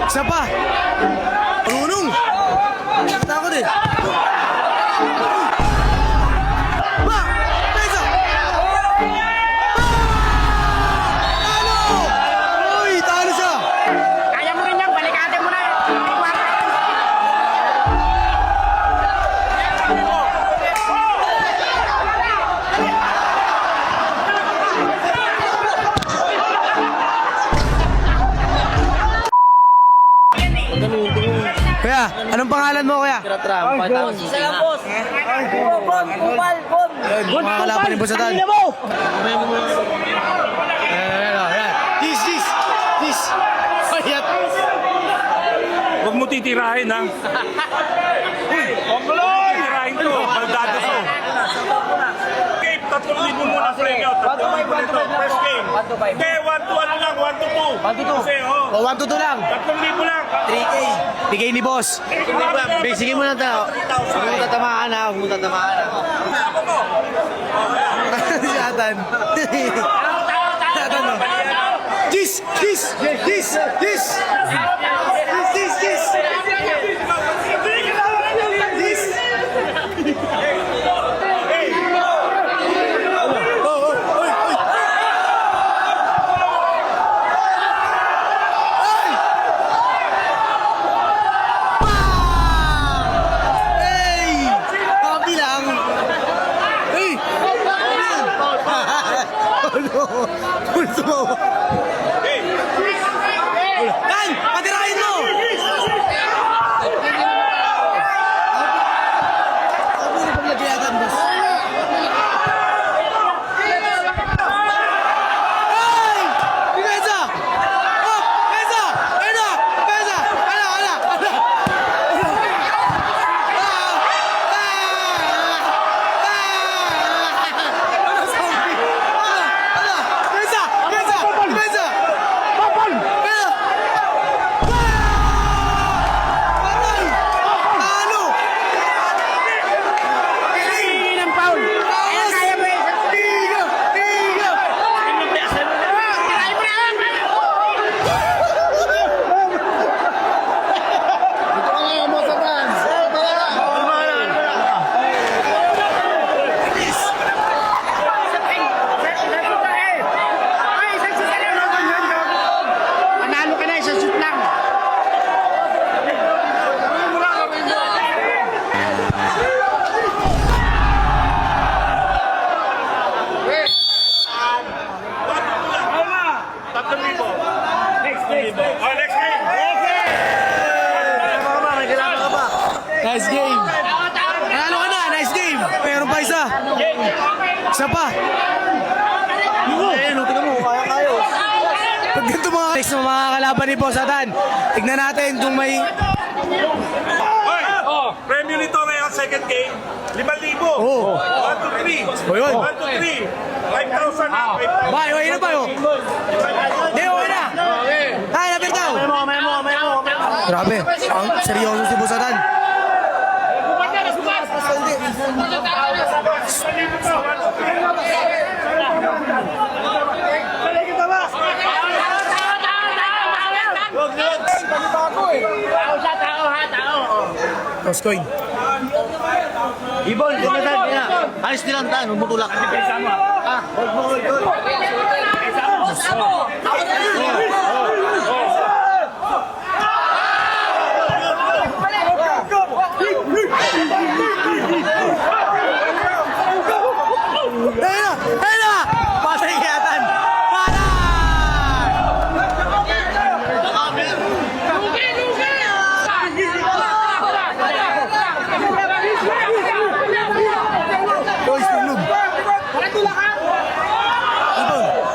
Isa pa. Marunong. Takot eh. Ba! Pesa! Talo! Uy, talo siya. Kaya mo rin yan, balikate mo na. Kuya, anong pangalan mo, kuya? Isa lang, boss. Kupal. Mga kalaban ni Boss Satan. This. Ayat. Huwag mo titirahin, ha? Huwag mo titirahin to. Baldado to. Game, 3,000 muna premyo. 3,000 ito. First game. Okay, 1 to 1 lang. 1 to 2. 1 to 2. Kasi, oh. O, 1 to 2 lang. 3,000 lang. 3K. Bigay ni boss. Sige mo na tao. Huwag mo tatamaan ha. Huwag mo tatamaan ha. Satan. Satan no. This. Tan! Patirahin mo! Ako na paglagyan, boss. Ay! Pesa! Oh! Pesa! Ala! Panalo ka na, isang shoot lang. Next game. Oh, next game. Nice game. Nanalo ka na, nice game. Meron pa isa. Isa pa. Ayun, tingnan mo, kaya. Pag ganito mga next na mga kalaban ni Boss Satan, tignan natin kung may... Hoy! Oh, premyo nito ngayon, second game. 5,000. Oh. 1 to 3. Oh, yun. 1 to 3. 5,000 na. 5,000. Bay, okay na ba yun? Hindi, okay na. Ay, lapit daw. Grabe, ang seryoso si Boss Satan. Toss coin. Ibon, kumasan niya. Alis nilang taan, umutulak. Ah, hold. Ayun na! Patay kayatan! Patay! Boys, tulog. Ibon.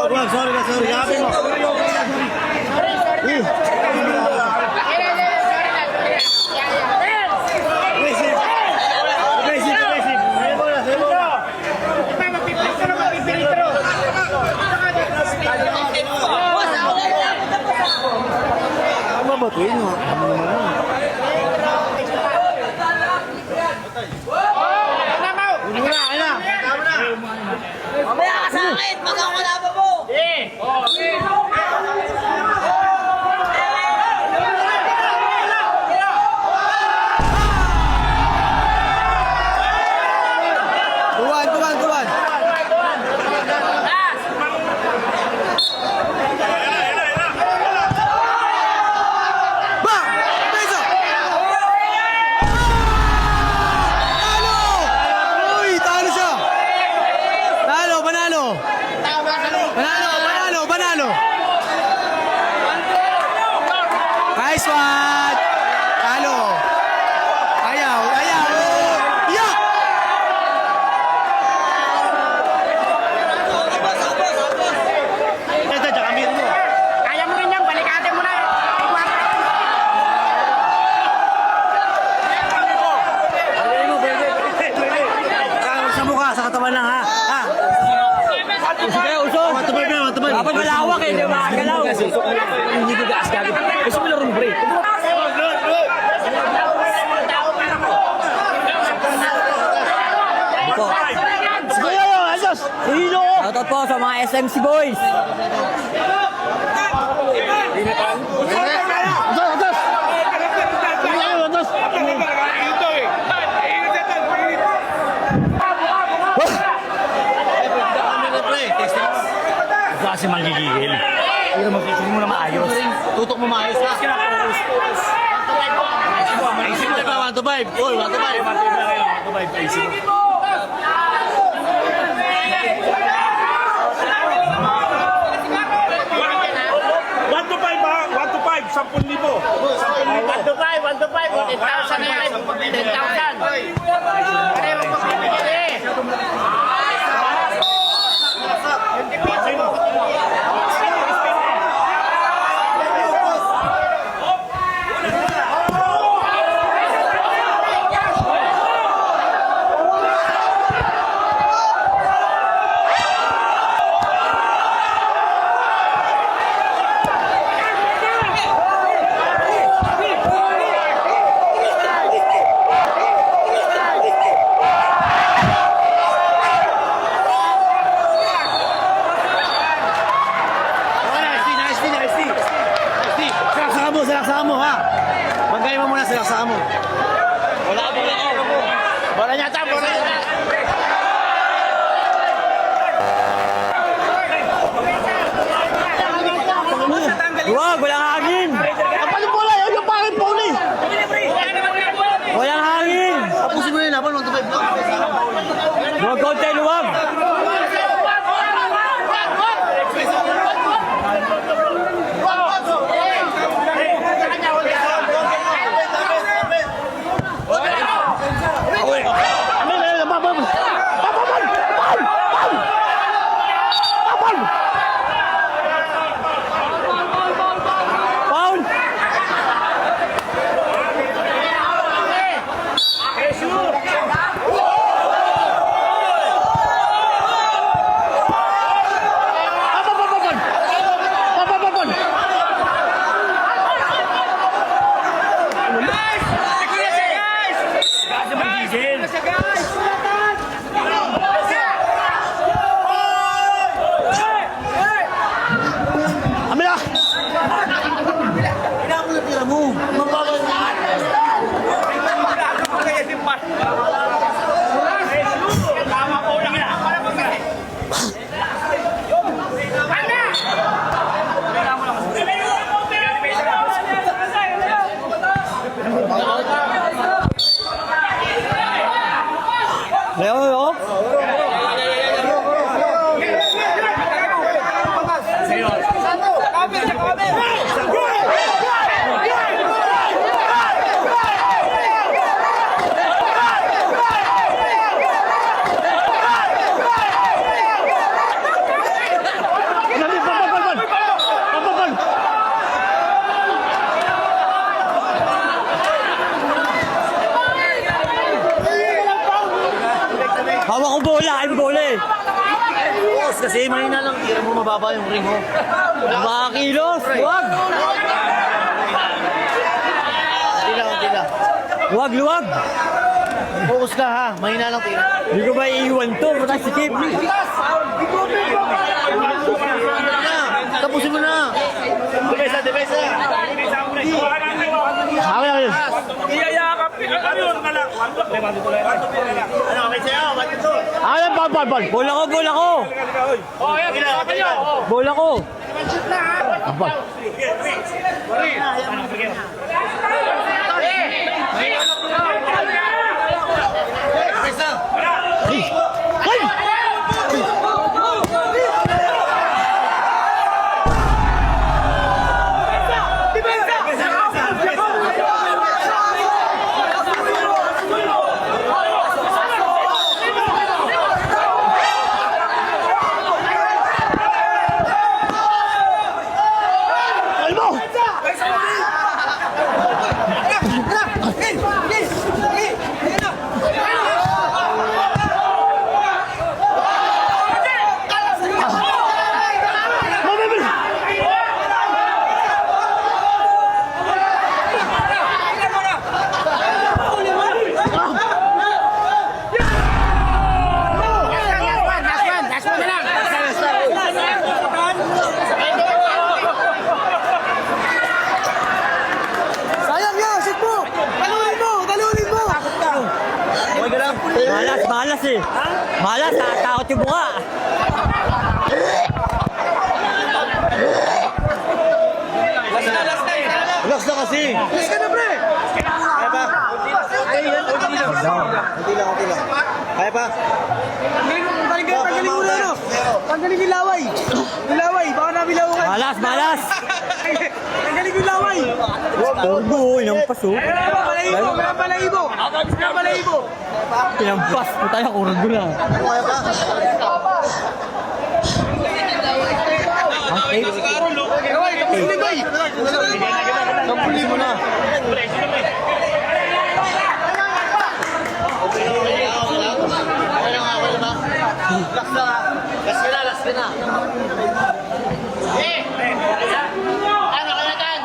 Wag, sorry ka, sorry. Yakin mo. Mabatuin mo. Mamaya ka sa akin! Pag ako laban mo! Tuwan. Bang! Beso! Talo! Uy, talo siya! Panalo! Nice one! Talo! Ayaw! Yeah! Ito, tsaka meron mo. Kaya mo rin yan, balikate mo na. Sa mukha, sa katawan lang ha. Ha? Matubay na, matubay. Dapat malawak eh, di ba? Galaw! Hindi ko gas gagawin. Gusto mo larong break. Shoutout po sa mga SMC boys. Kasi manggigigil. Hindi mo mo na maayos. Tutok mo maayos na. Isip na ba, 1 to 5? Oy, 1 to 5. Salaksakan mo ha. Magkaya mo muna salaksakan mo. Bola niya. Wag, walang hangin! Ang paling bola, yun yung pangit bola eh. Walang hangin! Tapusin mo yun, laban 1 to 5 lang. Huwag konti, luwag! Foul! Amila! Kailangan mo na tira mo. Mabagal na. Leo, Hawak ko bola, ay bola eh. Boss, kasi mahina lang. Tira mo mababa yung ring mo. Mga kilos, luwag. Hindi lang. Luwag, luwag. Focus ka ha. Mahina lang tira. Hindi ko ba iiwan to? Patay si Kip. Tapusin mo na. Debesa. Iyayakap. Ano yun? Ano, may sayo? Ball. Bola ko. Bola ko. Malas eh. Malas, nakatakot yung buka. Relax na kasi. Relax ka na, pre. Kaya pa. Kunti lang. Kaya pa. Tanggalin mo na, no? Tanggalin yung laway. Yung laway, baka nabilawan. Malas. Tanggalin yung laway. Huwag yung paso. Balahibo. Pinampas, puta yung kurag mo na. Kaya pa. Sampuli mo na. Last ka na. Ano ka na tan?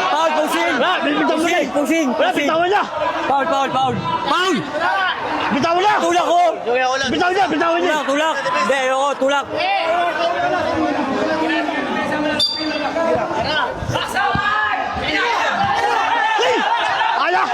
Foul, pusing. Bitawan niya! Foul. Bitawan niya! Tulak ko. Bitawan niya! Tulak. Hindi, ayoko, tulak. Ala!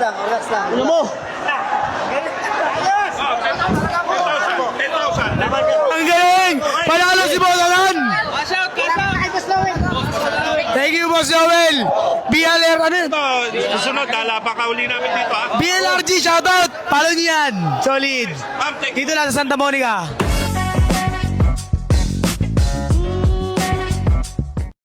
Relax lang. Ano mo? Ang galing! Panalo si Boss Alan! Thank you, Boss Joel! BLR, ano yun? Susunod, lalaba ka uli namin dito ha. BLRG, shoutout! Follow niyo yan! Solid! Ma'am, take Dito lang sa Santa Monica.